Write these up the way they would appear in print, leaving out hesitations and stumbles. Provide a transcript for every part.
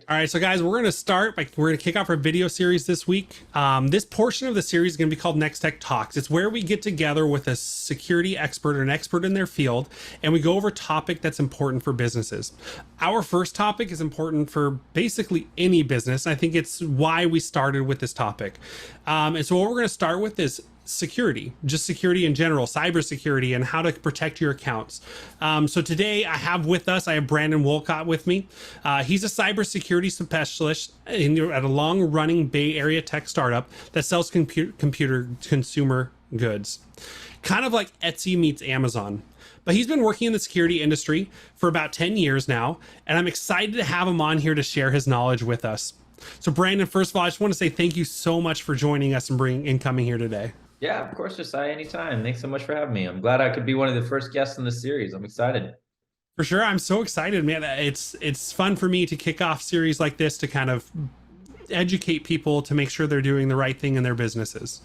All right, so guys, we're going to start by we're going to kick off our video series this week. This portion of the series is going to be called NextTech Talks. It's where we get together with a security expert or an expert in their field, and we go over a topic that's important for businesses. Our first topic is important for basically any business. I think it's why we started with this topic. And so what we're going to start with is security, just security in general, cybersecurity, and how to protect your accounts. So today I have Brandon Walcott with me. He's a cybersecurity specialist at a long-running Bay Area tech startup that sells computer consumer goods, kind of like Etsy meets Amazon. But he's been working in the security industry for about 10 years now, and I'm excited to have him on here to share his knowledge with us. So Brandon, first of all, I just want to say thank you so much for joining us and coming here today. Yeah, of course, Josiah, anytime. Thanks so much for having me. I'm glad I could be one of the first guests in the series. I'm excited. For sure. I'm so excited, man. It's fun for me to kick off series like this to kind of educate people to make sure they're doing the right thing in their businesses.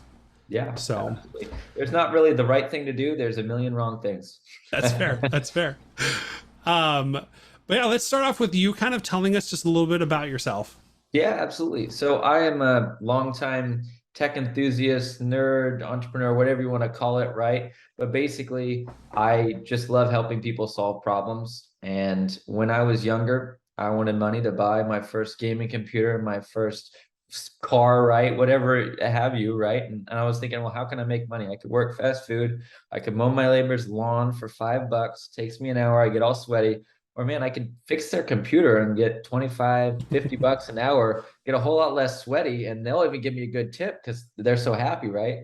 Yeah, so absolutely. There's not really the right thing to do. There's a million wrong things. That's fair. That's fair. But yeah, let's start off with you kind of telling us just a little bit about yourself. Yeah, absolutely. So I am a longtime tech enthusiast, nerd, entrepreneur, whatever you want to call it, right? But basically, I just love helping people solve problems. And when I was younger, I wanted money to buy my first gaming computer, my first car, right? Whatever have you, right? And I was thinking, well, how can I make money? I could work fast food. I could mow my neighbor's lawn for $5. Takes me an hour. I get all sweaty. Or man, I could fix their computer and get 25, 50 bucks an hour, get a whole lot less sweaty, and they'll even give me a good tip because they're so happy, right?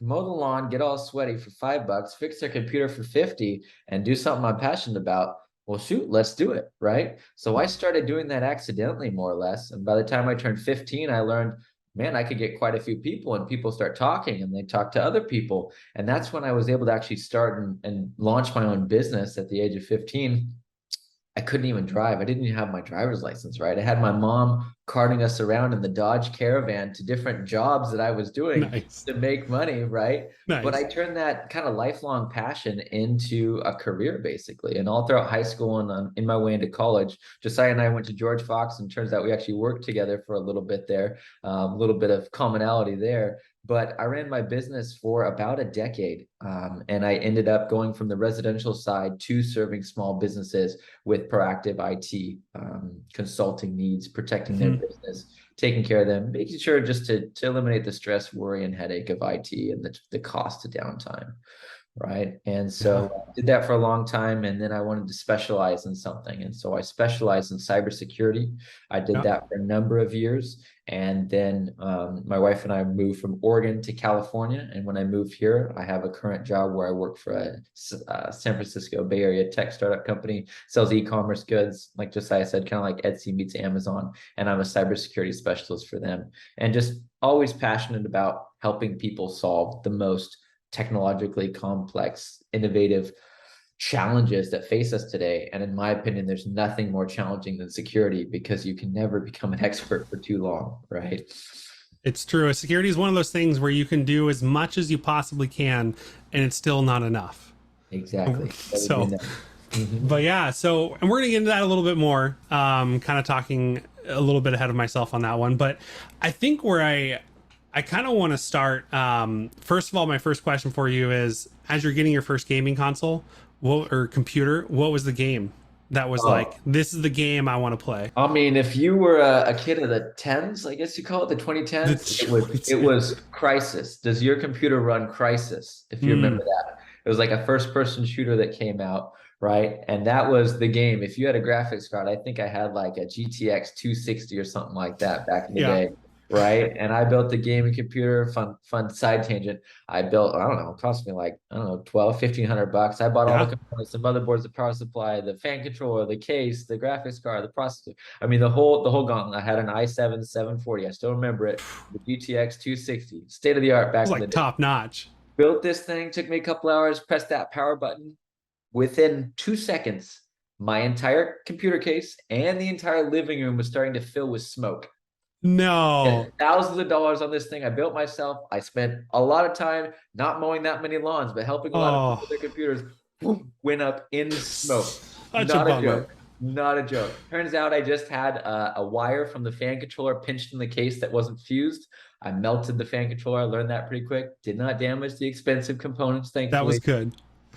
Mow the lawn, get all sweaty for $5, fix their computer for 50, and do something I'm passionate about. Well, shoot, let's do it, right? So I started doing that accidentally, more or less. And by the time I turned 15, I learned, man, I could get quite a few people, and people start talking and they talk to other people. And that's when I was able to actually start and launch my own business at the age of 15. I couldn't even drive. I didn't even have my driver's license, right? I had my mom carting us around in the Dodge Caravan to different jobs that I was doing to make money, right? Nice. But I turned that kind of lifelong passion into a career, basically. And all throughout high school and in my way into college, Josiah and I went to George Fox, and turns out we actually worked together for a little bit there, a little bit of commonality there. But I ran my business for about a decade, and I ended up going from the residential side to serving small businesses with proactive IT consulting needs, protecting their business, taking care of them, making sure just to eliminate the stress, worry, and headache of IT and the cost of downtime. Right. And so I did that for a long time. And then I wanted to specialize in something. And so I specialized in cybersecurity. I did that for a number of years. And then my wife and I moved from Oregon to California. And when I moved here, I have a current job where I work for a San Francisco Bay Area tech startup company, sells e-commerce goods, like Josiah said, kind of like Etsy meets Amazon. And I'm a cybersecurity specialist for them. And just always passionate about helping people solve the most technologically complex, innovative challenges that face us today. And in my opinion, there's nothing more challenging than security, because you can never become an expert for too long, right? It's true. Security is one of those things where you can do as much as you possibly can, and it's still not enough. Exactly. So, but yeah, so, and we're going to get into that a little bit more, kind of talking a little bit ahead of myself on that one. But I think where I kind of want to start, first of all, my first question for you is, as you're getting your first gaming console or computer, what was the game that was like, this is the game I want to play? I mean, if you were a kid of the 10s, I guess you call it the 2010s, it was Crysis. Does your computer run Crysis? If you remember that. It was like a first-person shooter that came out, right? And that was the game. If you had a graphics card, I think I had like a GTX 260 or something like that back in the day. Right. And I built the gaming computer. Fun side tangent. I built, I don't know, it cost me like, I don't know, 12, 1,500 bucks. I bought all the components, the motherboards, the power supply, the fan controller, the case, the graphics card, the processor. I mean, the whole gauntlet. I had an i7 740. I still remember it. The GTX 260, state of the art back in the day. Top notch. Built this thing, took me a couple hours, pressed that power button. Within 2 seconds, my entire computer case and the entire living room was starting to fill with smoke. No. Thousands of dollars on this thing I built myself. I spent a lot of time not mowing that many lawns, but helping a lot of people with their computers. Boom, went up in smoke. Not a joke. Not a joke. Turns out I just had a wire from the fan controller pinched in the case that wasn't fused. I melted the fan controller. I learned that pretty quick. Did not damage the expensive components, That was thankfully. good.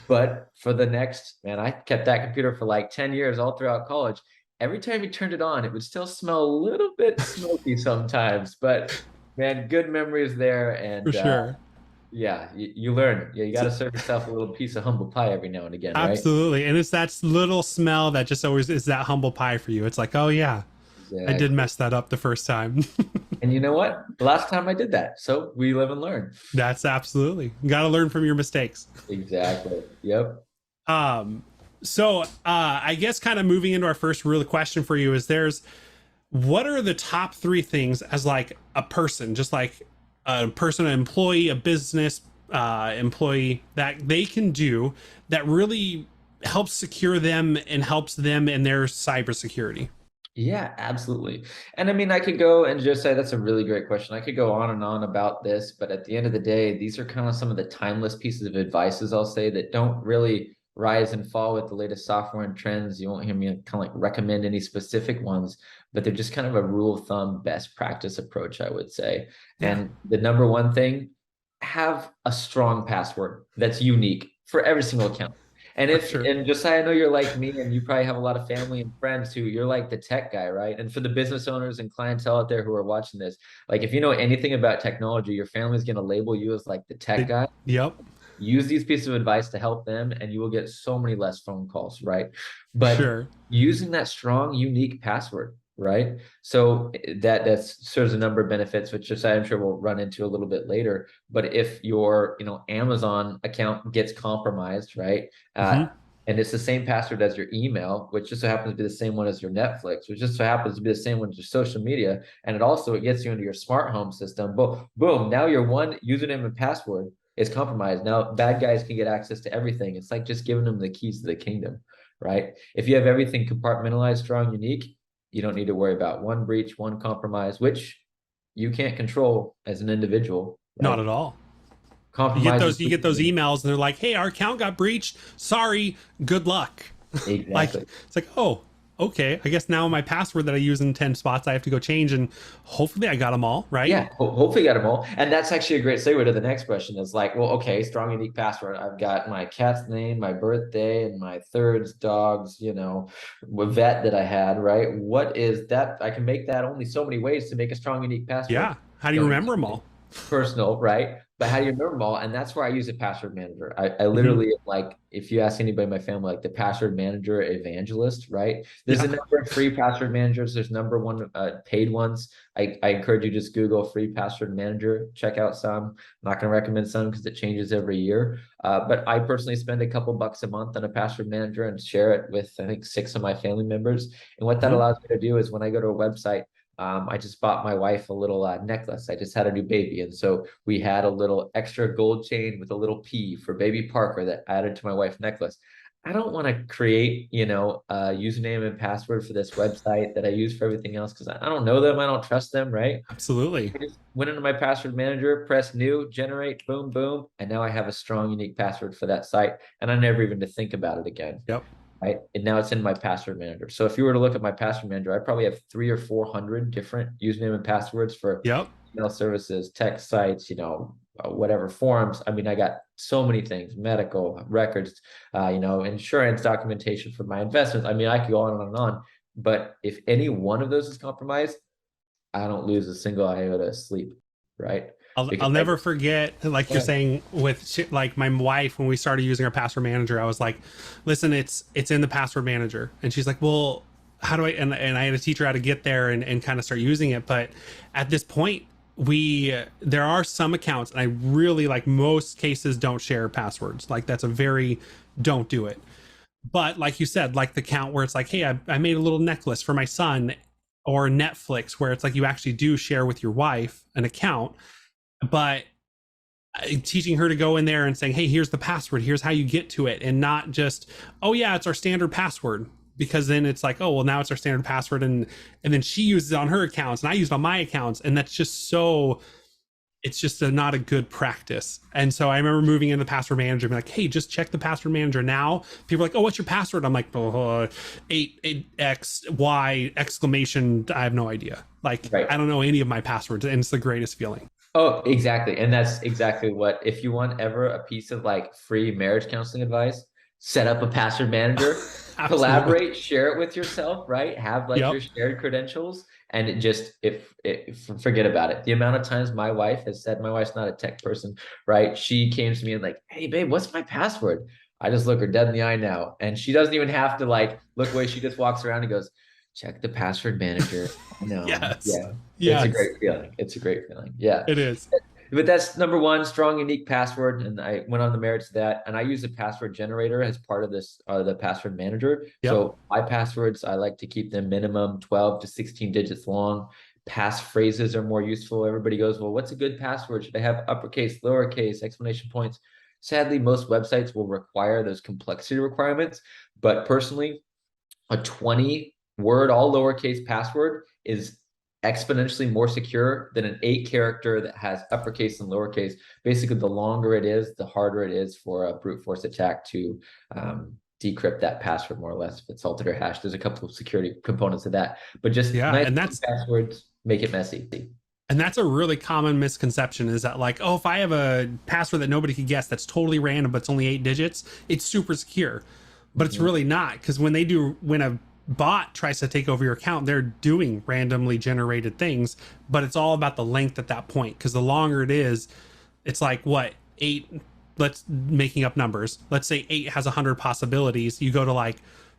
But for the next, man, I kept that computer for like 10 years all throughout college. Every time you turned it on, it would still smell a little bit smoky sometimes. But man, good memories there. For And sure. yeah, you learn. Yeah, you got So, to serve yourself a little piece of humble pie every now and again, right? absolutely. And it's that little smell that just always is that humble pie for you. It's like, oh yeah, I did Exactly. mess that up the first time. And you know what? Last time I did that. So we live and learn. That's absolutely. Got to learn from your mistakes. Exactly. Yep. Um, so I guess kind of moving into our first real question for you is what are the top three things as like a person, just like a person, an employee, a business employee that they can do that really helps secure them and helps them in their cybersecurity? Yeah, absolutely. And I mean, I could go and just say that's a really great question. I could go on and on about this, but at the end of the day, these are kind of some of the timeless pieces of advices I'll say that don't really rise and fall with the latest software and trends. You won't hear me kind of like recommend any specific ones, but they're just kind of a rule of thumb, best practice approach, I would say. Yeah, And the number one thing, have a strong password that's unique for every single account. And for if sure. and just I know you're like me and you probably have a lot of family and friends who you're like the tech guy, right? And for the business owners and clientele out there who are watching this, like if you know anything about technology, your family's going to label you as like the tech guy. Yep, Use these pieces of advice to help them and you will get so many less phone calls, right? for But sure. using that strong unique password, right? So that serves a number of benefits, which just I'm sure we'll run into a little bit later. But if your Amazon account gets compromised, right, Hmm. and it's the same password as your email, which just so happens to be the same one as your Netflix, which just so happens to be the same one as your social media, and it gets you into your smart home system. Boom, boom. Now your one username and password is compromised. Now bad guys can get access to everything. It's like just giving them the keys to the kingdom, right? If you have everything compartmentalized, strong, unique, you don't need to worry about one breach, one compromise, which you can't control as an individual, Not right? at all. Compromises You get those emails and they're like, "Hey, our account got breached. Sorry, good luck." Like exactly. it's like, "Oh, okay. I guess now my password that I use in 10 spots I have to go change and hopefully I got them all, right?" Yeah, hopefully you got them all. And that's actually a great segue to the next question. It's like, well, okay, strong, unique password. I've got my cat's name, my birthday, and my third's dog's, vet that I had, right? What is that? I can make that only so many ways to make a strong, unique password. Yeah. How do you So remember them all? personal, right? But how do you remember them all? And that's where I use a password manager. I Hmm. literally like, if you ask anybody in my family, like the password manager evangelist, right? There's a Yeah. number of free password managers. There's number one paid ones. I encourage you to just Google free password manager, check out some. I'm not going to recommend some because it changes every year. But I personally spend a couple bucks a month on a password manager and share it with, I think, 6 of my family members. And what that Hmm. allows me to do is when I go to a website, I just bought my wife a little necklace. I just had a new baby. And so we had a little extra gold chain with a little P for baby Parker that added to my wife's necklace. I don't want to create, a username and password for this website that I use for everything else because I don't know them. I don't trust them, right? Absolutely. I just went into my password manager, press new, generate, boom, boom. And now I have a strong, unique password for that site. And I never even to think about it again, Yep. right? And now it's in my password manager. So if you were to look at my password manager, I probably have 300 or 400 different username and passwords for Yep. email services, tech sites, whatever forums. I mean, I got so many things, medical records, insurance documentation for my investments. I mean, I could go on and on. But if any one of those is compromised, I don't lose a single iota of sleep, right? I'll Because never forget, like you're yeah, saying, with like my wife when we started using our password manager. I was like, "Listen, it's in the password manager," and she's like, "Well, how do I?" And I had to teach her how to get there and kind of start using it. But at this point, there are some accounts, and I really like most cases don't share passwords. Like that's a very don't do it. But like you said, like the count where it's like, "Hey, I made a little necklace for my son," or Netflix where it's like you actually do share with your wife an account, but teaching her to go in there and saying, "Hey, here's the password, here's how you get to it," and not just, "Oh yeah, it's our standard password," because then it's like, "Oh well, now it's our standard password," and then she uses it on her accounts and I use it on my accounts, and that's just so it's just not a good practice. And so I remember moving in the password manager and being like, hey, just check the password manager now. People are like, oh, what's your password? I'm like, oh, 8XY exclamation. I have no idea. Like, Right. I don't know any of my passwords. And it's the greatest feeling. Oh, exactly. And that's exactly what, if you want ever a piece of like free marriage counseling advice, set up a password manager, Absolutely. collaborate, share it with yourself, right? Have like your Yep. shared credentials and it just, if forget about it. The amount of times my wife has said, my wife's not a tech person, right? She came to me and like, hey, babe, what's my password? I just look her dead in the eye now. And she doesn't even have to like look away. She just walks around and goes, check the password manager. I know. Yes. Yeah. It's a Yes, great feeling. It's a great feeling. Yeah. it is. But that's number one, strong, unique password. And I went on the merits of that. And I use a password generator as part of this, the password manager. Yep. So my passwords, I like to keep them minimum 12 to 16 digits long. Passphrases are more useful. Everybody goes, well, what's a good password? Should I have uppercase, lowercase, exclamation points? Sadly, most websites will require those complexity requirements. But personally, a 20 word, all lowercase password is exponentially more secure than an 8 character that has uppercase and lowercase. Basically, the longer it is, the harder it is for a brute force attack to decrypt that password, more or less, if it's altered or hashed. There's a couple of security components of that, but just Yeah. nice passwords make it messy. And that's a really common misconception is that like, oh, if I have a password that nobody could guess that's totally random, but it's only 8 digits, it's super secure. But it's Mhm. really not, because when a bot tries to take over your account, they're doing randomly generated things, but it's all about the length at that point. Because the longer it is, it's like what, eight, let's making up numbers. Let's say eight has 100 possibilities. You go to like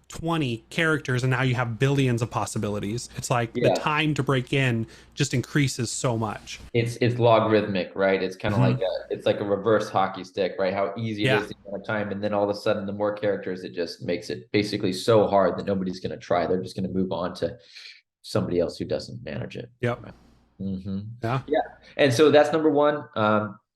20 characters and now you have billions of possibilities. It's like the Yeah. time to break in just increases so much. It's logarithmic, right? It's kind of Mm-hmm. like it's like a reverse hockey stick, right? How easy it Yeah. is the amount of time, and then all of a sudden, the more characters, it just makes it basically so hard that nobody's going to try. They're just going to move on to somebody else who doesn't manage it. Yep. Right. Mm-hmm. Yeah. Yeah, and so that's number one.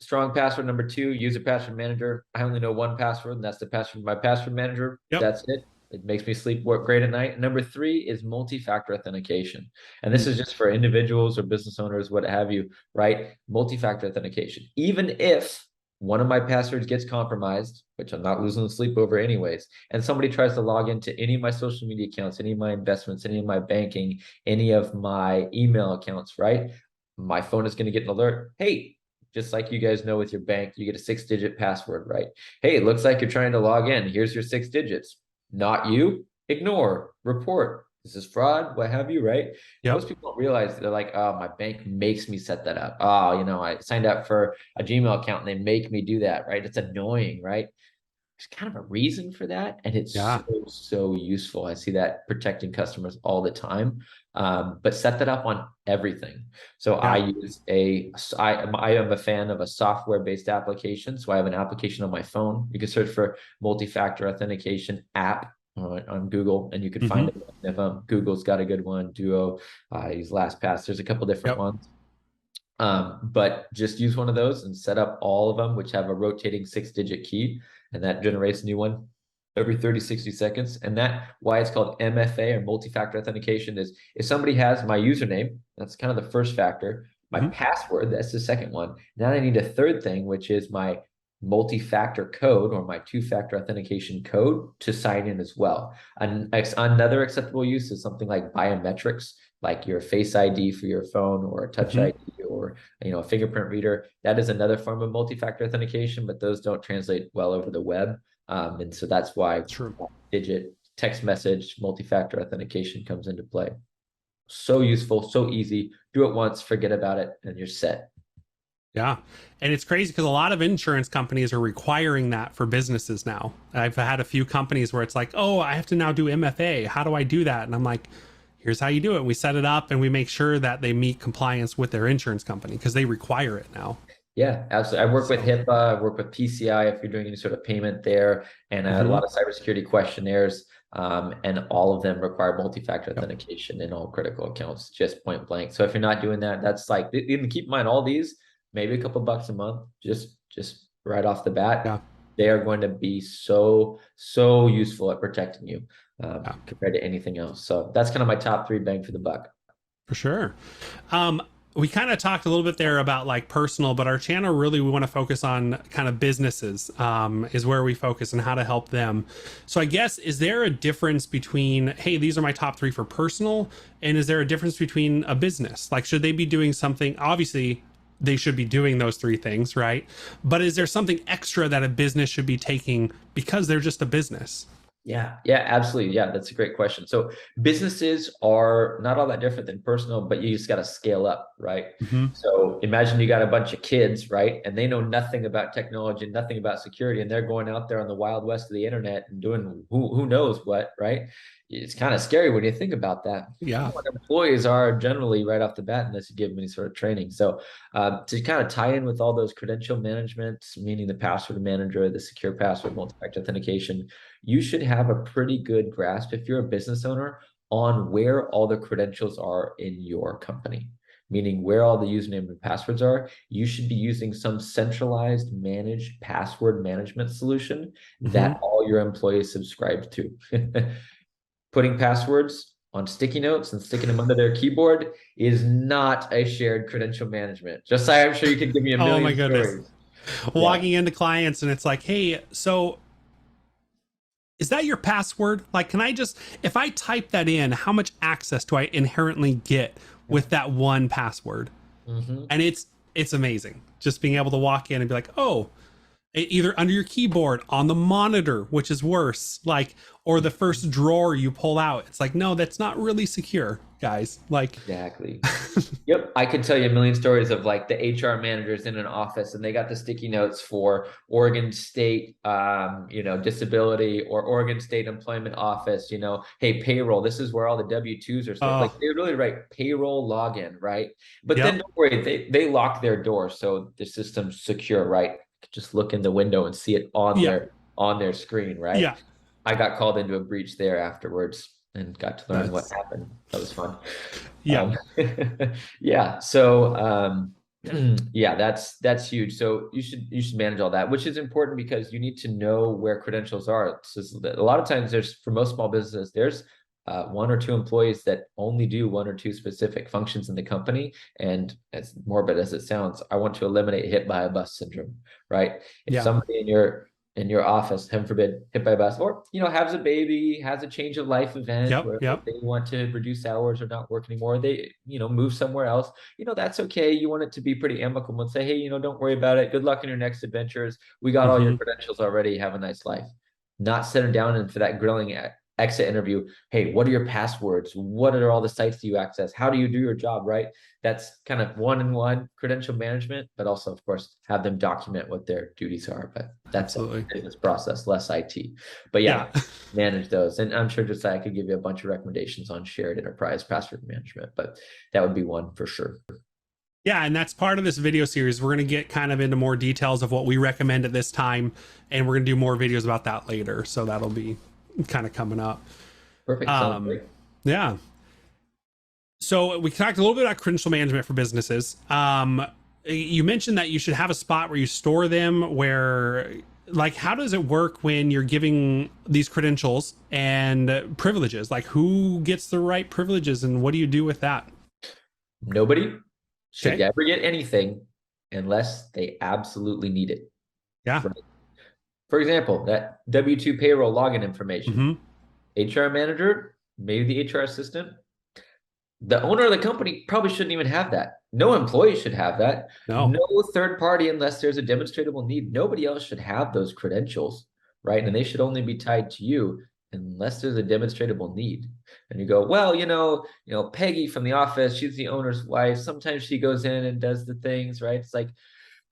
Strong password. Number two, user password manager. I only know one password, and that's the password of my password manager. Yep. That's it. It makes me sleep work great at night. Number three is multi-factor authentication. And this Mm. is just for individuals or business owners, what have you, right? Multi-factor authentication. Even if one of my passwords gets compromised, which I'm not losing sleep over anyways, and somebody tries to log into any of my social media accounts, any of my investments, any of my banking, any of my email accounts, right? My phone is going to get an alert. Hey, just like you guys know with your bank, you get a 6-digit password, right? Hey, it looks like you're trying to log in. Here's your 6 digits. Not you, ignore, report. This is fraud, what have you, right? Yep. Most people don't realize they're like, oh, my bank makes me set that up. Oh, I signed up for a Gmail account and they make me do that, right? It's annoying, right? There's kind of a reason for that. And it's Yeah. so useful. I see that protecting customers all the time. But set that up on everything. So Yeah. I am a fan of a software-based application. So I have an application on my phone. You can search for multi-factor authentication app on Google, and you could Mm-hmm. find it. If Google's got a good one, Duo, I use LastPass. There's a couple different Yep. ones. But just use one of those and set up all of them, which have a rotating 6-digit key, and that generates a new one every 30, 60 seconds. And that why it's called MFA or multi-factor authentication is if somebody has my username, that's kind of the first factor, my Mm-hmm. password, that's the second one. Now I need a third thing, which is my multi-factor code or my two-factor authentication code to sign in as well. Another acceptable use is something like biometrics, like your Face ID for your phone or a Touch Mm-hmm. ID or a fingerprint reader. That is another form of multi-factor authentication, but those don't translate well over the web. And so that's why True. digit text message multi-factor authentication comes into play. So useful, so easy. Do it once, forget about it, and you're set. Yeah. And it's crazy because a lot of insurance companies are requiring that for businesses now. I've had a few companies where it's like, oh, I have to now do MFA. How do I do that? And I'm like, here's how you do it. We set it up and we make sure that they meet compliance with their insurance company because they require it now. Yeah, absolutely. I work with So, HIPAA, I work with PCI if you're doing any sort of payment there, and a mm-hmm. lot of cybersecurity questionnaires. And all of them require multi-factor Yep. authentication in all critical accounts, just point blank. So if you're not doing that, that's like, even keep in mind all these, maybe a couple bucks a month, just right off the bat. Yeah. They are going to be so useful at protecting you Yeah. compared to anything else. So that's kind of my top three bang for the buck. For sure. Um, we kind of talked a little bit there about like personal, but our channel really we want to focus on kind of businesses, is where we focus and how to help them. So I guess, is there a difference between, hey, these are my top three for personal, and is there a difference between a business? Like, should they be doing something? Obviously they should be doing those three things, right? But is there something extra that a business should be taking because they're just a business? Yeah, absolutely. Yeah, that's a great question. So businesses are not all that different than personal, but you just got to scale up, right? Mm-hmm. So imagine you got a bunch of kids, right? And they know nothing about technology, nothing about security, and they're going out there on the wild west of the internet and doing who knows what, right? It's kind of scary when you think about that. Yeah. What employees are generally right off the bat unless you give them any sort of training. So to kind of tie in with all those credential management, meaning the password manager, the secure password, multi-factor authentication, you should have a pretty good grasp if you're a business owner on where all the credentials are in your company, meaning where all the username and passwords are. You should be using some centralized managed password management solution Mm-hmm. that all your employees subscribe to. Putting passwords on sticky notes and sticking them under their keyboard is not a shared credential management. Just like I'm sure you could give me a Oh my million goodness. stories. Yeah. Walking into clients and it's like, hey, so is that your password? Like, can I just, if I type that in, how much access do I inherently get with that one password? Mm-hmm. And it's amazing just being able to walk in and be like, oh, either under your keyboard, on the monitor, which is worse, like, or the first drawer you pull out. It's like, no, that's not really secure, guys. Like, Exactly. Yep. I could tell you a million stories of like the HR managers in an office and they got the sticky notes for Oregon State, disability, or Oregon State Employment Office, hey, payroll, this is where all the W-2s are stored. Like oh, they really write payroll login, right? But then yep, don't worry, they lock their door. So the system's secure, right? Just look in the window and see it yeah, on their screen, right? yeah, I got called into a breach there afterwards and got to learn what that's, happened. That was fun. yeah, Um, yeah. So yeah, that's huge. So you should manage all that, which is important because you need to know where credentials are. So a lot of times there's for most small businesses, there's one or two employees that only do one or two specific functions in the company. And as morbid as it sounds, I want to eliminate hit by a bus syndrome, right? If yeah, somebody in your office, heaven forbid, hit by a bus, or has a baby, has a change of life event yep, where yep, they want to reduce hours or not work anymore, they move somewhere else, that's okay. You want it to be pretty amicable and say, hey, don't worry about it, good luck in your next adventures, we got all your mm-hmm, credentials already, have a nice life. Not sit them down and for that grilling exit interview, hey, what are your passwords, what are all the sites you access, how do you do your job, right? That's kind of one-on-one credential management, but also, of course, have them document what their duties are. But that's a absolutely, business process, less IT. But yeah. yeah, manage those. And I'm sure just I could give you a bunch of recommendations on shared enterprise password management, but that would be one for sure. Yeah, and that's part of this video series. We're going to get kind of into more details of what we recommend at this time, and we're going to do more videos about that later. So that'll be kind of coming up. Perfect. Sounds great. Yeah. So we talked a little bit about credential management for businesses. You mentioned that you should have a spot where you store them. Where, like, how does it work when you're giving these credentials and privileges? Like, who gets the right privileges, and what do you do with that? Nobody should Okay. ever get anything unless they absolutely need it. Yeah. For example, that W-2 payroll login information. Mm-hmm. HR manager, maybe the HR assistant, the owner of the company probably shouldn't even have that. No employee should have that. No. No third party, unless there's a demonstrable need. Nobody else should have those credentials, right? And they should only be tied to you unless there's a demonstrable need. And you go, well, Peggy from the office, she's the owner's wife. Sometimes she goes in and does the things, right? It's like,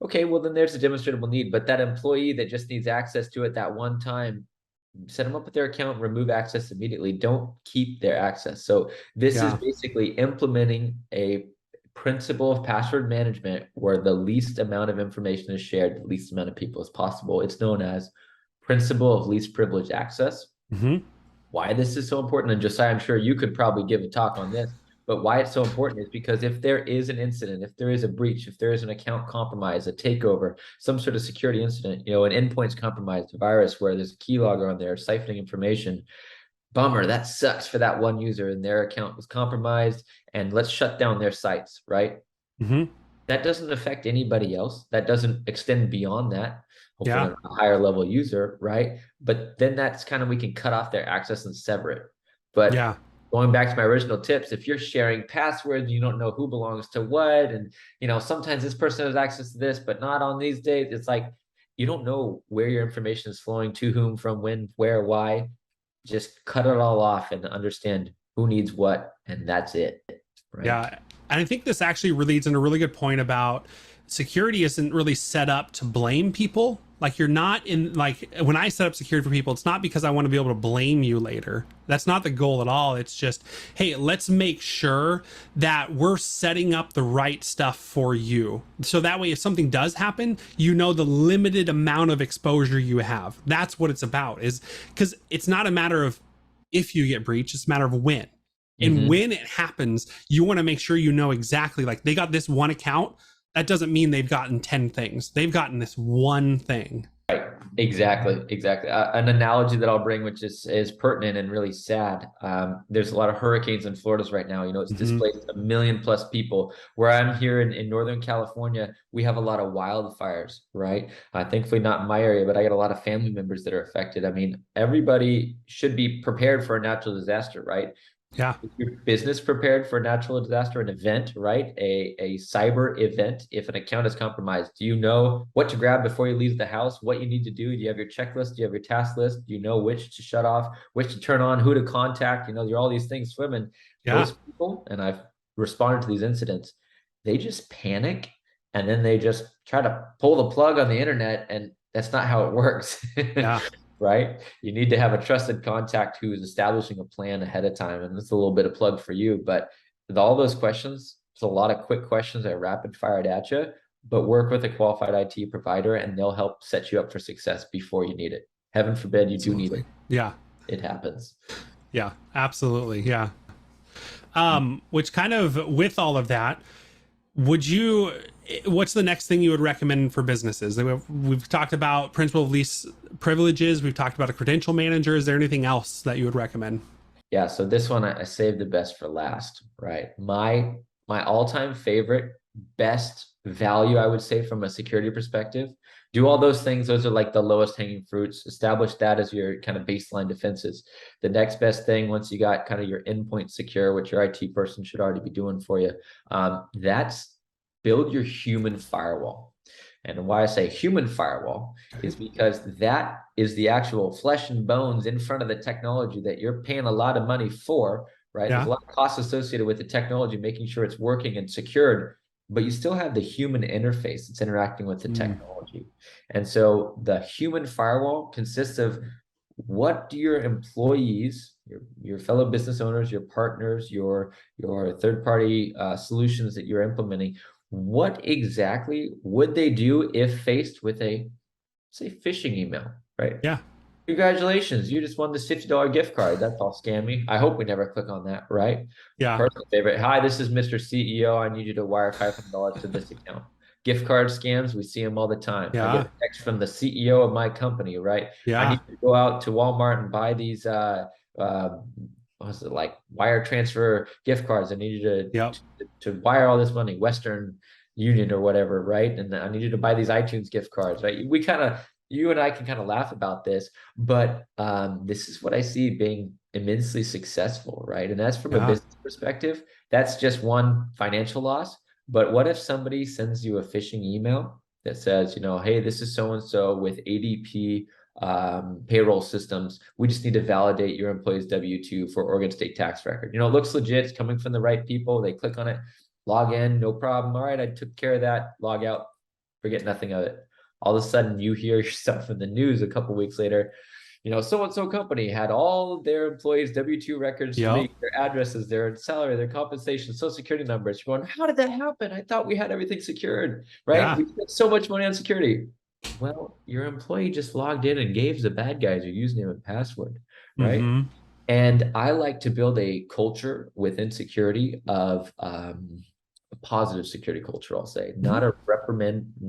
okay, well, then there's a demonstrable need. But that employee that just needs access to it that one time, set them up with their account, remove access immediately. Don't keep their access. So this is Yeah. basically implementing a principle of password management where the least amount of information is shared, the least amount of people as possible. It's known as principle of least privileged access. Mm-hmm. Why this is so important, and Josiah, I'm sure you could probably give a talk on this, but why it's so important is because if there is an incident, if there is a breach, if there is an account compromise, a takeover, some sort of security incident, an endpoint's compromised, a virus where there's a keylogger on there siphoning information, bummer, that sucks for that one user and their account was compromised, and let's shut down their sites, right? Hmm. That doesn't affect anybody else. That doesn't extend beyond that. Hopefully, Yeah. on a higher level user, right? But then that's kind of we can cut off their access and sever it. But Yeah. going back to my original tips, if you're sharing passwords, you don't know who belongs to what, and sometimes this person has access to this, but not on these days. It's like you don't know where your information is flowing to whom, from when, where, why. Just cut it all off and understand who needs what, and that's it, right? Yeah. And I think this actually leads into a really good point about security isn't really set up to blame people. Like you're not in like when I set up security for people, it's not because I want to be able to blame you later. That's not the goal at all. It's just, hey, let's make sure that we're setting up the right stuff for you. So that way if something does happen, you know the limited amount of exposure you have. That's what it's about. Is because it's not a matter of if you get breached, it's a matter of when. And Mm-hmm. when it happens, you want to make sure you know exactly like they got this one account. That doesn't mean they've gotten 10 things. They've gotten this one thing. Exactly, exactly. An analogy that I'll bring, which is pertinent and really sad. There's a lot of hurricanes in Florida right now. It's Mm-hmm. displaced a million plus people. Where I'm here in Northern California, we have a lot of wildfires, right? Thankfully, not in my area, but I got a lot of family members that are affected. I mean, everybody should be prepared for a natural disaster, right? Yeah. Is your business prepared for a natural disaster, an event, right? A cyber event. If an account is compromised, do you know what to grab before you leave the house? What you need to do? Do you have your checklist? Do you have your task list? Do you know which to shut off, which to turn on, who to contact? You're all these things swimming. Yeah. Most people, and I've responded to these incidents, they just panic and then they just try to pull the plug on the internet, and that's not how it works. Yeah. Right? You need to have a trusted contact who is establishing a plan ahead of time. And it's a little bit of plug for you. But with all those questions, it's a lot of quick questions that are rapid fired at you, but work with a qualified IT provider and they'll help set you up for success before you need it. Heaven forbid you do need Absolutely. it. Yeah. It happens. Yeah. Absolutely. Yeah. Which kind of with all of that, would you what's the next thing you would recommend for businesses? We've talked about principal of least privileges, we've talked about a credential manager. Is there anything else that you would recommend? Yeah, so this one I saved the best for last, right? My all-time favorite, best value, I would say, from a security perspective. Do all those things. Those are like the lowest hanging fruits. Establish that as your kind of baseline defenses. The next best thing, once you got kind of your endpoint secure, which your IT person should already be doing for you, that's build your human firewall. And why I say human firewall Okay. is because that is the actual flesh and bones in front of the technology that you're paying a lot of money for, right? There's Yeah. a lot of costs associated with the technology, making sure it's working and secured, but you still have the human interface that's interacting with the Mm. technology. And so the human firewall consists of what do your employees, your fellow business owners, your partners, your third party solutions that you're implementing, what exactly would they do if faced with a, say, phishing email, right? Yeah. Congratulations, you just won this $50 gift card. That's all scammy. I hope we never click on that, right? Yeah. Personal favorite. Hi, this is Mr. CEO. I need you to wire $500 to this account. Gift card scams, we see them all the time. I get Yeah. a text from the CEO of my company, right? I Yeah. need to go out to Walmart and buy these uh what was it, like wire transfer gift cards. I need you Yep. to wire all this money, Western Union or whatever, right? And I need you to buy these iTunes gift cards, right? We kind of, you and I can kind of laugh about this, but this is what I see being immensely successful, right? And that's from a Yeah. business perspective. That's just one financial loss. But what if somebody sends you a phishing email that says, hey, this is so and so with ADP payroll systems. We just need to validate your employee's W-2 for Oregon State tax record. It looks legit. It's coming from the right people. They click on it, log in, no problem. All right, I took care of that. Log out, forget nothing of it. All of a sudden, you hear yourself in the news a couple weeks later. So and so company had all their employees' W-2 records Yep. leaked, their addresses, their salary, their compensation, social security numbers. You're going, how did that happen? I thought we had everything secured, right? Yeah. We spent so much money on security. Well, your employee just logged in and gave the bad guys your username and password, right? Mm-hmm. And I like to build a culture within security of a positive security culture, I'll say, Mm-hmm.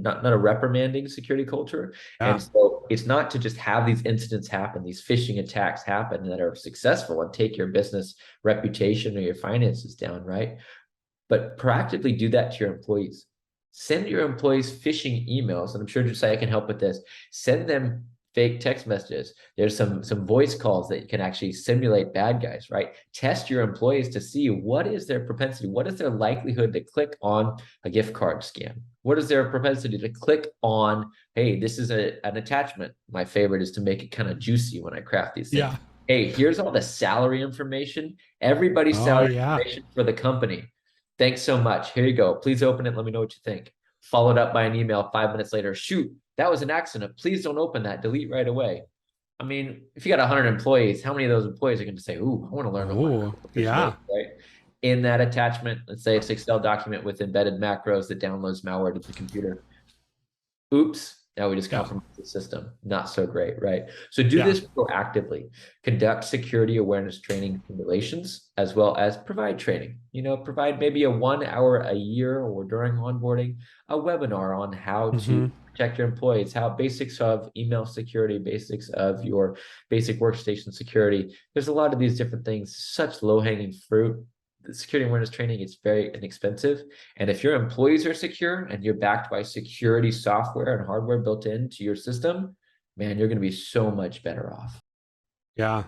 not a reprimanding security culture. Yeah. And so it's not to just have these incidents happen, these phishing attacks happen that are successful and take your business reputation or your finances down, right? but proactively do that to your employees. Send your employees phishing emails, and I'm sure Josiah can help with this. Send them fake text messages. There's some voice calls that can actually simulate bad guys, right? Test your employees to see what is their propensity, what is their likelihood to click on a gift card scam? What is their propensity to click on, hey, this is an attachment. My favorite is to make it kind of juicy when I craft these things. Yeah. Hey, here's all the salary information, everybody's Oh salary yeah. information for the company. Thanks so much. Here you go. Please open it. Let me know what you think. Followed up by an email 5 minutes later. Shoot, that was an accident. Please don't open that. Delete right away. I mean, if you got 100 employees, how many of those employees are going to say, ooh, I want to learn Oh yeah. right? In that attachment, let's say it's an Excel document with embedded macros that downloads malware to the computer. Oops, now we just compromised the system. Not so great, right? So do this proactively. Conduct security awareness training simulations, as well as provide training. Provide maybe a 1 hour a year or during onboarding, a webinar on how to protect your employees, how basics of email security, basics of your basic workstation security. There's a lot of these different things, such low-hanging fruit. The security awareness training is very inexpensive. And if your employees are secure and you're backed by security software and hardware built into your system, man, you're going to be so much better off. Yeah.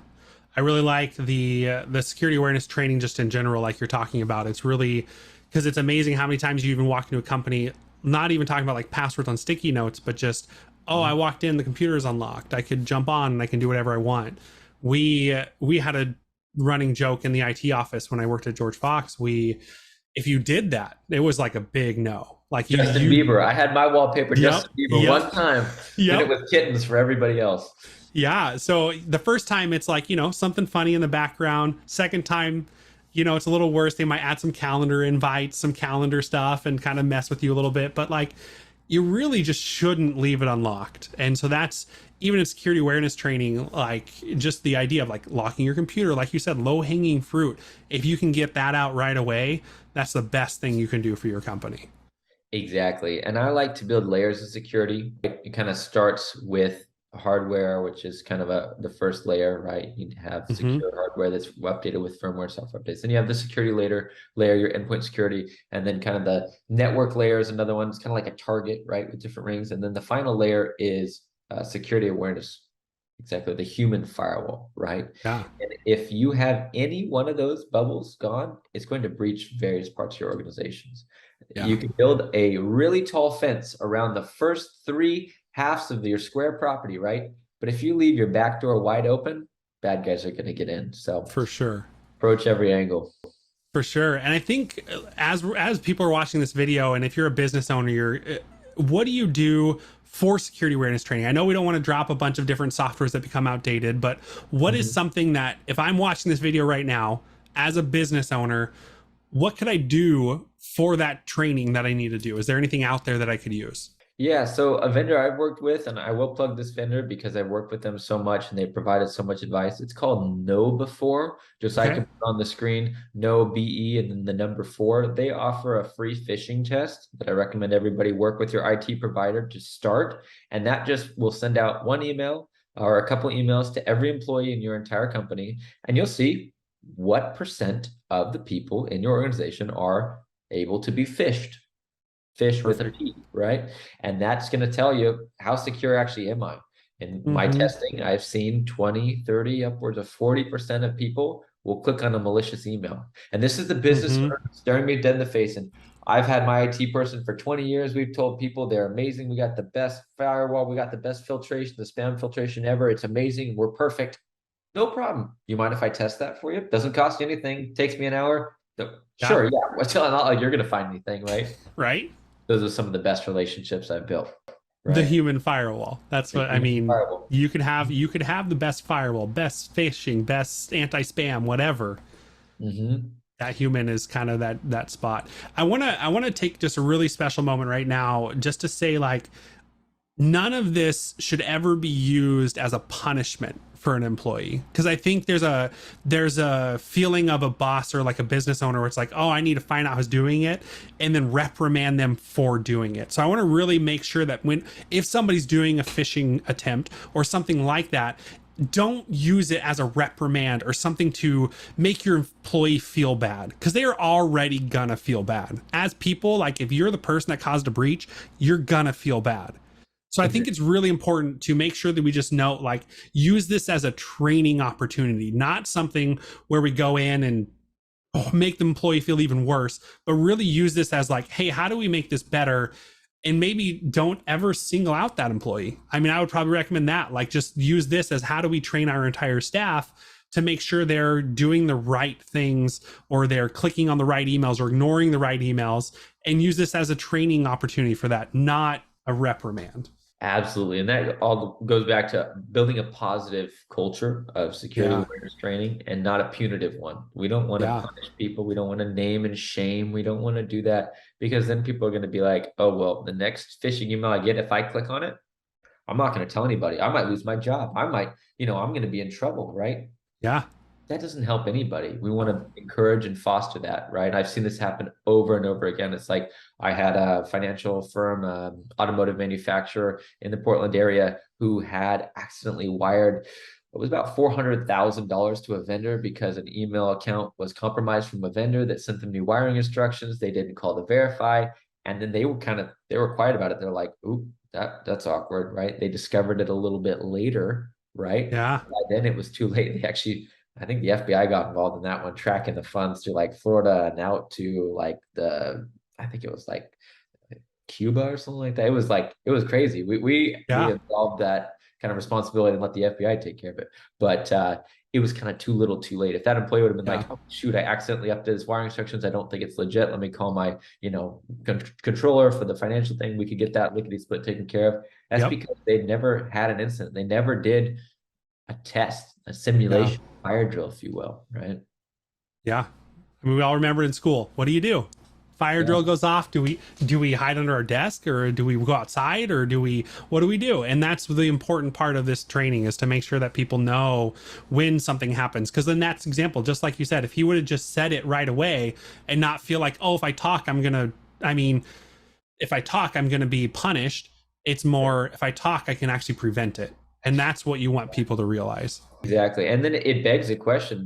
I really like the security awareness training just in general, like you're talking about. It's really, because it's amazing how many times you even walk into a company, not even talking about like passwords on sticky notes, but just, oh, I walked in, the computer is unlocked. I could jump on and I can do whatever I want. We had a running joke in the IT office when I worked at George Fox. If you did that, it was like a big no. Like Justin Bieber. I had my wallpaper Justin Bieber one time. Did it with kittens for everybody else. Yeah. So the first time it's like, something funny in the background. Second time, it's a little worse. They might add some calendar invites, some calendar stuff, and kind of mess with you a little bit. But like, you really just shouldn't leave it unlocked. And so that's, even in security awareness training, like just the idea of like locking your computer, like you said, low hanging fruit. If you can get that out right away, that's the best thing you can do for your company. Exactly. And I like to build layers of security. It kind of starts with hardware, which is kind of the first layer, right? You have secure hardware that's updated with firmware software updates. Then you have the security layer, your endpoint security, and then kind of the network layer is another one. It's kind of like a target, right, with different rings. And then the final layer is security awareness, exactly, the human firewall, right? Yeah. And if you have any one of those bubbles gone, it's going to breach various parts of your organizations. Yeah. You can build a really tall fence around the first 3 halves of your square property, right? But if you leave your back door wide open, bad guys are going to get in. So for sure, approach every angle. For sure. And I think as people are watching this video, and if you're a business owner, what do you do for security awareness training? I know we don't want to drop a bunch of different softwares that become outdated, but what is something that if I'm watching this video right now as a business owner, what could I do for that training that I need to do? Is there anything out there that I could use? Yeah, so a vendor I've worked with, and I will plug this vendor because I've worked with them so much and they provided so much advice. It's called KnowBe4. Just so I can put on the screen, KnowBe and then the number 4. They offer a free phishing test that I recommend everybody work with your IT provider to start. And that just will send out one email or a couple emails to every employee in your entire company. And you'll see what % of the people in your organization are able to be phished. Fish with a P, right? And that's going to tell you how secure actually am I. In my testing, I've seen 20, 30, upwards of 40% of people will click on a malicious email. And this is the business owner staring me dead in the face. And I've had my IT person for 20 years. We've told people they're amazing. We got the best firewall. We got the best filtration, the spam filtration ever. It's amazing. We're perfect. No problem. You mind if I test that for you? Doesn't cost you anything. Takes me an hour. Sure, yeah. What's not like you're going to find anything, right? Right. Those are some of the best relationships I've built. Right? The human firewall. That's what I mean. Firewall. You could have the best firewall, best phishing, best anti-spam, whatever. That human is kind of that spot. I wanna take just a really special moment right now just to say, like, none of this should ever be used as a punishment for an employee, because I think there's a feeling of a boss or like a business owner where it's like, oh, I need to find out who's doing it and then reprimand them for doing it. So I want to really make sure that if somebody's doing a phishing attempt or something like that, don't use it as a reprimand or something to make your employee feel bad, because they are already gonna feel bad as people. Like, if you're the person that caused a breach, you're gonna feel bad. So I think Agreed. it's really important to make sure that we just know, like, use this as a training opportunity, not something where we go in and make the employee feel even worse, but really use this as like, hey, how do we make this better? And maybe don't ever single out that employee. I mean, I would probably recommend that. Like, just use this as, how do we train our entire staff to make sure they're doing the right things, or they're clicking on the right emails or ignoring the right emails, and use this as a training opportunity for that, not a reprimand. Absolutely. And that all goes back to building a positive culture of security Yeah. awareness training and not a punitive one. We don't want to Yeah. punish people. We don't want to name and shame. We don't want to do that, because then people are going to be like, oh, well, the next phishing email I get, if I click on it, I'm not going to tell anybody. I might lose my job. I might, I'm going to be in trouble, right? Yeah. That doesn't help anybody. We want Oh, to encourage and foster that, right? I've seen this happen over and over again. It's like, I had a financial firm, automotive manufacturer in the Portland area, who had accidentally wired, it was about $400,000 to a vendor, because an email account was compromised from a vendor that sent them new wiring instructions. They didn't call to verify. And then they were quiet about it. They're like, oop, that's awkward, right? They discovered it a little bit later, right? yeah. By then it was too late. I think the FBI got involved in that one, tracking the funds to like Florida and out to like I think it was like Cuba or something like that. It was crazy. We Yeah. involved that kind of responsibility and let the FBI take care of it. But it was kind of too little too late. If that employee would have been Yeah. like, oh shoot, I accidentally updated his wiring instructions. I don't think it's legit. Let me call my, controller for the financial thing. We could get that lickety split taken care of. That's Yep. because they never had an incident. They never did a test, a Yeah. simulation, fire drill, if you will, right? Yeah. I mean, we all remember in school. What do? Fire Yeah, drill goes off. Do we hide under our desk, or do we go outside, or what do we do? And that's the important part of this training, is to make sure that people know when something happens. Because then that's example, just like you said, if he would have just said it right away and not feel like, oh, if I talk, I mean, if I talk, I'm gonna be punished. It's more, if I talk, I can actually prevent it. And that's what you want people to realize. exactly. And then it begs a question,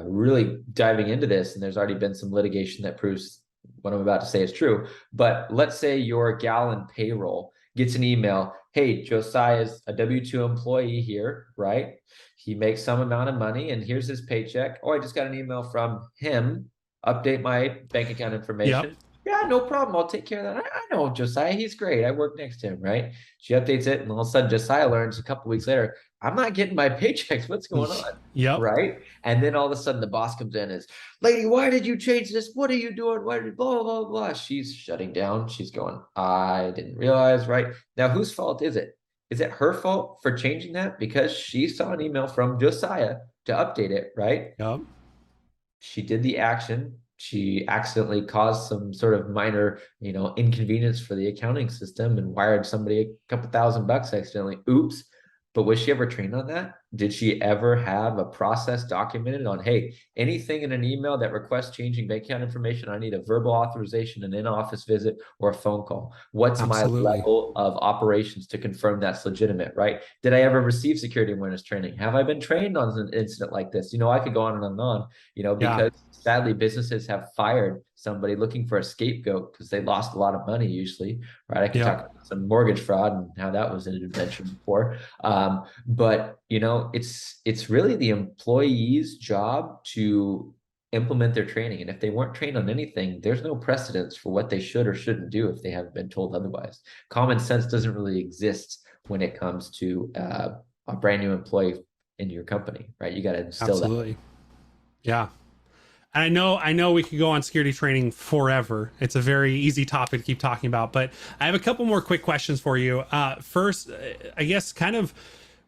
really diving into this, and there's already been some litigation that proves what I'm about to say is true. But let's say your gal in payroll gets an email, hey, Josiah's a W-2 employee here, right? He makes some amount of money and here's his paycheck. Oh, I just got an email from him. Update my bank account Yep. information. Yeah, no problem. I'll take care of that. I know Josiah. He's great. I work next to him, right? She updates it, and all of a sudden, Josiah learns a couple weeks later, I'm not getting my paychecks. What's going on? Yep. Right. And then all of a sudden, the boss comes in and is, lady, why did you change this? What are you doing? Why did blah, blah, blah? She's shutting down. She's going, I didn't realize. Right. Now, whose fault is it? Is it her fault for changing that? Because she saw an email from Josiah to update it, right? Yep. She did the action. She accidentally caused some sort of minor, inconvenience for the accounting system and wired somebody a couple $1,000 accidentally. Oops. But was she ever trained on that? Did she ever have a process documented on, hey, anything in an email that requests changing bank account information, I need a verbal authorization, an in-office visit, or a phone call? What's my Absolutely. level of operations to confirm that's legitimate, right? Did I ever receive security awareness training? Have I been trained on an incident like this? I could go on and on, Yeah. because sadly businesses have fired somebody looking for a scapegoat because they lost a lot of money usually, right? I could talk Yep. about some mortgage fraud and how that was an adventure before. But it's really the employee's job to implement their training. And if they weren't trained on anything, there's no precedence for what they should or shouldn't do if they haven't been told otherwise. Common sense doesn't really exist when it comes to a brand new employee in your company, right? You got to instill that. Absolutely. Yeah. And I know we could go on security training forever. It's a very easy topic to keep talking about, but I have a couple more quick questions for you. First, I guess kind of,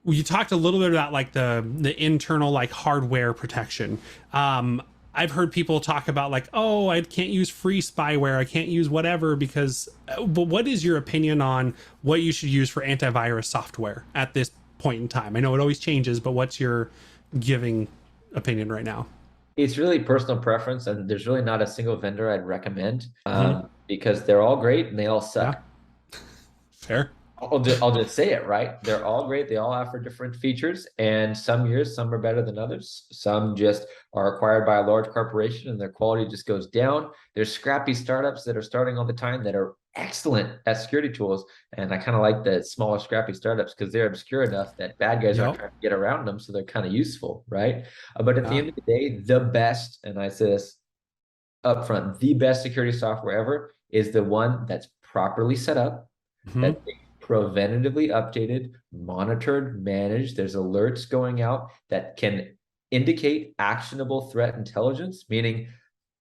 you talked a little bit about like the internal like hardware protection. I've heard people talk about like, oh, I can't use free spyware, I can't use whatever because. But what is your opinion on what you should use for antivirus software at this point in time? I know it always changes, but what's your giving opinion right now? It's really personal preference, and there's really not a single vendor I'd recommend Hmm. because they're all great and they all Yeah, suck. fair. I'll just say it, right? They're all great. They all offer different features, and some years, some are better than others. Some just are acquired by a large corporation and their quality just goes down. There's scrappy startups that are starting all the time that are excellent at security tools. And I kind of like the smaller, scrappy startups because they're obscure enough that bad guys aren't Yep. trying to get around them. So they're kind of useful, right? But at the Yeah. end of the day, the best, and I say this upfront, the best security software ever is the one that's properly set up, Hmm. that's preventatively updated, monitored, managed. There's alerts going out that can indicate actionable threat intelligence, meaning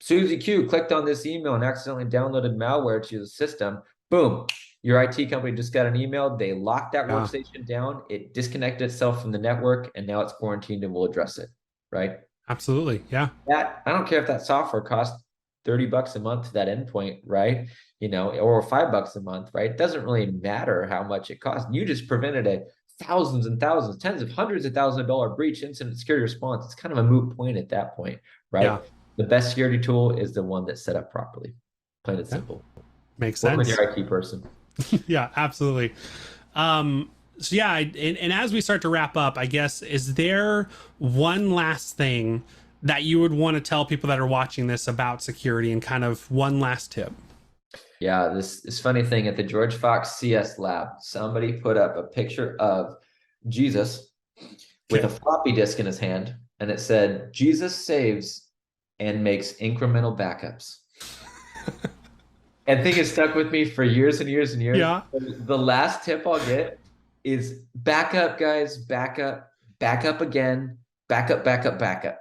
Susie Q clicked on this email and accidentally downloaded malware to the system. Boom, your IT company just got an email. They locked that Yeah. workstation down. It disconnected itself from the network, and now it's quarantined and we'll address it, right? Absolutely. Yeah. That I don't care if that software costs $30 a month to that endpoint, right? Or $5 a month, right? It doesn't really matter how much it costs. You just prevented a thousands and thousands, tens of hundreds of thousands of dollar breach incident security response. It's kind of a moot point at that point, Yeah. right? The best security tool is the one that's set up properly. Plain and Yeah. simple. Makes Work with sense. your IT person. Yeah, absolutely. So yeah, and as we start to wrap up, I guess, is there one last thing that you would want to tell people that are watching this about security, and kind of one last tip? Yeah, this funny thing at the George Fox CS lab, somebody put up a picture of Jesus with a Okay. floppy disk in his hand, and it said, Jesus saves and makes incremental backups. And thing has stuck with me for years and years and years. Yeah. The last tip I'll get is back up, guys, back up again, back up.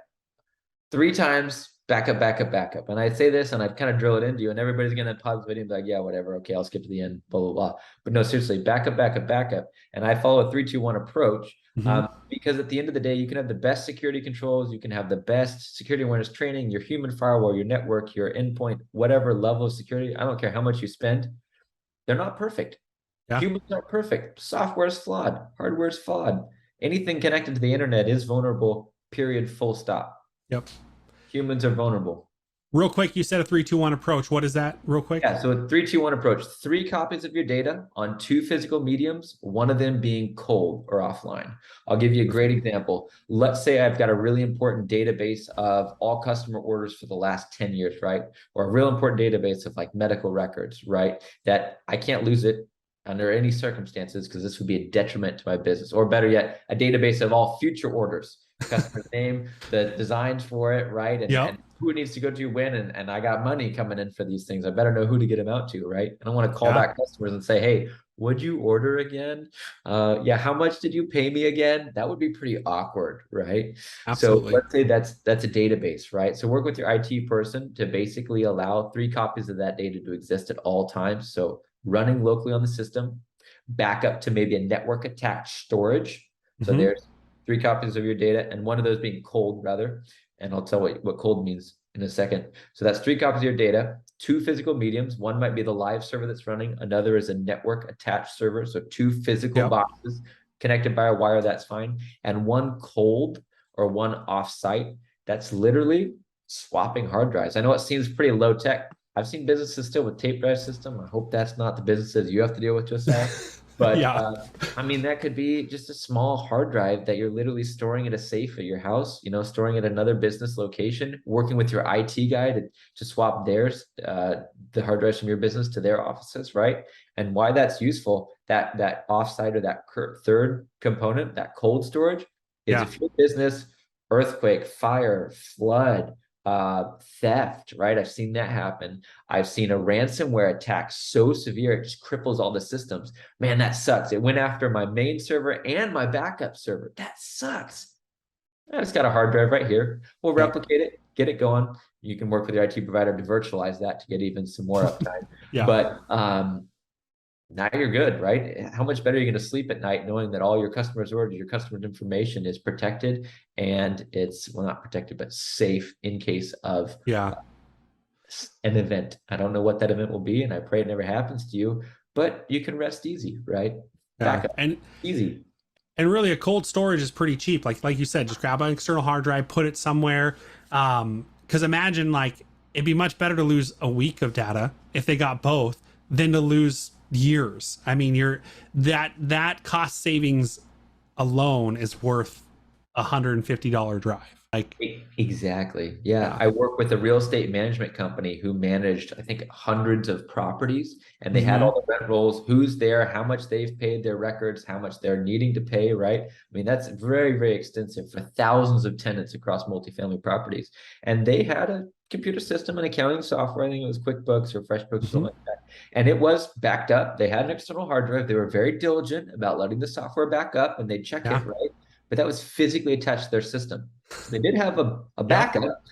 3 times, back up. And I'd say this and I'd kind of drill it into you, and everybody's going to pause the video and be like, yeah, whatever. Okay, I'll skip to the end, blah, blah, blah. But no, seriously, back up. And I follow a 3-2-1 approach Hmm. because at the end of the day, you can have the best security controls, you can have the best security awareness training, your human firewall, your network, your endpoint, whatever level of security. I don't care how much you spend. They're not perfect. Yeah. Humans aren't perfect. Software is flawed. Hardware is flawed. Anything connected to the internet is vulnerable, period, full stop. Yep. Humans are vulnerable. Real quick, you said a 3-2-1 approach. What is that, real quick? Yeah, so a 3-2-1 approach. 3 copies of your data on 2 physical mediums, one of them being cold or offline. I'll give you a great example. Let's say I've got a really important database of all customer orders for the last 10 years, right? Or a real important database of like medical records, right? That I can't lose it under any circumstances because this would be a detriment to my business. Or better yet, a database of all future orders, customer's name, the designs for it, right? And Yep. who it needs to go to when, and I got money coming in for these things. I better know who to get them out to, right? I don't want to call Yeah. back customers and say, hey, would you order again? Yeah, how much did you pay me again? That would be pretty awkward, right? So Absolutely. let's say that's a database, right? So work with your IT person to basically allow 3 copies of that data to exist at all times. So running locally on the system, backup to maybe a network attached storage. So Hmm. there's 3 copies of your data, and one of those being cold, rather. And I'll tell what cold means in a second. So that's 3 copies of your data, 2 physical mediums. One might be the live server that's running. Another is a network attached server. So 2 physical Yep. boxes connected by a wire, that's fine. And one cold or one offsite. That's literally swapping hard drives. I know it seems pretty low tech. I've seen businesses still with tape drive system. I hope that's not the businesses you have to deal with, Josiah. But Yeah. I mean, that could be just a small hard drive that you're literally storing at a safe at your house, storing at another business location, working with your IT guy to swap theirs, the hard drives from your business to their offices, right? And why that's useful, that offsite or that third component, that cold storage, is Yeah. if your business, earthquake, fire, flood, theft, right? I've seen that happen. I've seen a ransomware attack so severe it just cripples all the systems. Man, that sucks. It went after my main server and my backup server. That sucks. I just got a hard drive right here. We'll Yep. replicate it, get it going. You can work with your IT provider to virtualize that to get even some more uptime. Yeah. But now you're good, right? How much better are you going to sleep at night knowing that all your customers' orders, your customers' information is protected, and it's, well, not protected, but safe in case of Yeah. an event. I don't know what that event will be, and I pray it never happens to you, but you can rest easy, right? Yeah. Backup, And easy. really, a cold storage is pretty cheap. Like you said, just grab an external hard drive, put it somewhere. Because imagine, like, it'd be much better to lose a week of data if they got both than to lose years. I mean, that cost savings alone is worth $150 drive. Like, Exactly. Yeah. yeah. I work with a real estate management company who managed, I think, hundreds of properties, and they had Mm-hmm. all the rent rolls, who's there, how much they've paid, their records, how much they're needing to pay, right? I mean, that's very, very extensive for thousands of tenants across multifamily properties. And they had a computer system and accounting software. I think it was QuickBooks or FreshBooks or something Mm-hmm. like that. And it was backed up. They had an external hard drive. They were very diligent about letting the software back up, and they'd check Yeah. it, right? But that was physically attached to their system. So they did have a Yep. backup,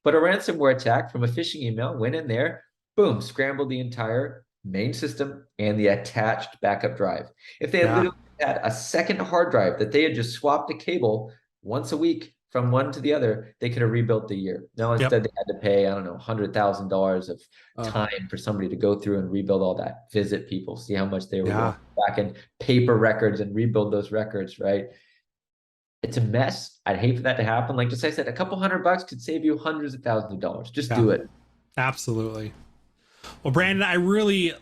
but a ransomware attack from a phishing email went in there, boom, scrambled the entire main system and the attached backup drive. If they had Yeah. literally had a second hard drive that they had just swapped a cable once a week from one to the other, they could have rebuilt the year. Now Yep. instead they had to pay, I don't know, $100,000 of Uh, time for somebody to go through and rebuild all that, visit people, see how much they were going yeah. back in paper records and rebuild those records, right? It's a mess. I'd hate for that to happen. Like just like I said, a couple $100 could save you hundreds of thousands of dollars. Just Yeah. do it. Absolutely. Well, Brandon, I really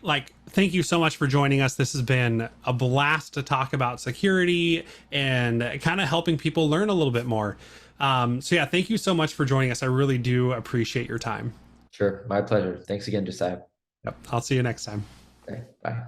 thank you so much for joining us. This has been a blast to talk about security and kind of helping people learn a little bit more. So yeah, thank you so much for joining us. I really do appreciate your time. Sure. My pleasure. Thanks again, Josiah. Yep. I'll see you next time. Okay. Bye.